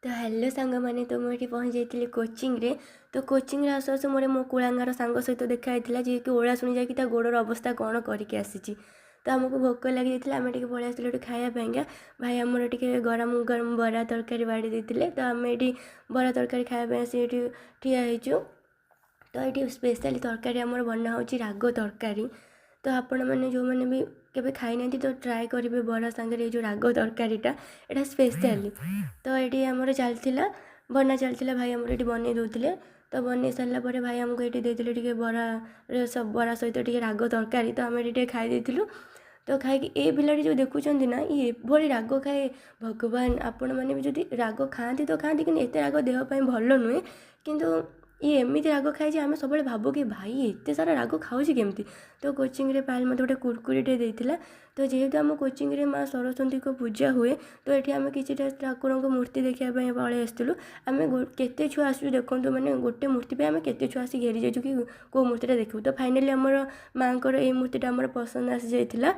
तो हेलो सांग मैंने तो मुझे पहुँच जाइए कोचिंग रे। तो कोचिंग आसु आसु मोर मो कूलांगार सांग सहित देखाई जी कि ओला शुणी जाकि गोड़र अवस्था कौन करके आसी। तो आमको भोक लगी जाता आम टे पलि आसलु खायापाईका। भाई आमर टे गरम गरम बरा तरकारी बाड़ी देते तो आम ये बरा तरकारी खायापी आसी ठिया होचु। तो ये स्पेशली तरकारी आमर बना हो राग तरकारी। तो आपण मैंने जो मैंने भी केवे खाई ना तो ट्राए करेंगे बरा सांगे जो राग तरकारीटा यहाँ स्पेशली। तो ये आमर चलता बना चलता भाई आमर ये बन दौले। तो बन सारापर भाई आमको ये देते बरा सब बरा सहित राग तरकारी। तो आम ये खाई देलु। तो खाई ए पिला जो देखुं ना ये भली राग खाए भगवान आपण मैंने भी जो राग खाती तो खाती कि एत राग देहपाई भल नुहे किंतु ये एमती राग खाई आम सब भावु कि भाई एत सारा राग खाऊँ केमती। तो कोचिंग रे पायल मत गोटे कुरकुरीटे देता। तो जेहेतु आम कोचिंग रे माँ सरस्वती को पूजा हुए तो ये आम कि ठाकुर को मूर्ति देखापी पलि आसलु। आम केते छुआ आसु देखो मैंने गोटे मूर्ति पे आम केते छुआ आसी घेरी जाइए कि कौ मूर्तिटा देखू। तो फाइनाली आमर माँ को ये मूर्तिटा आमर पसंद आसी जाइए।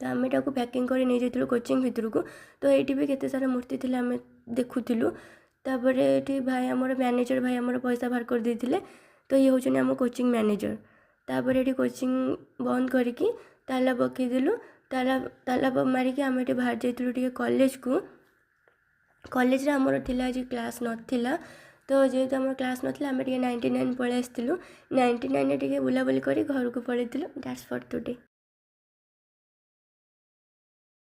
तो आम यहाँ पैकिंग कर नहीं जाइलु कोचिंग भितर को। तो ये भी केते सारा मूर्ति थी आम देखुलु। तापर ये भाई आमर मैनेजर भाई आमर पैसा बाहर कर देते। तो ये हूँ आम कोचिंग मैनेजर। तापर ये कोचिंग बंद करके ताला पकईदेलु। ताला मारिकी आम ये बाहर जाइलु कॉलेज को। कॉलेज रे आमर थिला आज क्लास नथिला। तो जेहेतु आम क्लास नाला आम 99 पलि आसलु। 99 टे बुलाबुली कर घर को पलैलु। That's for today.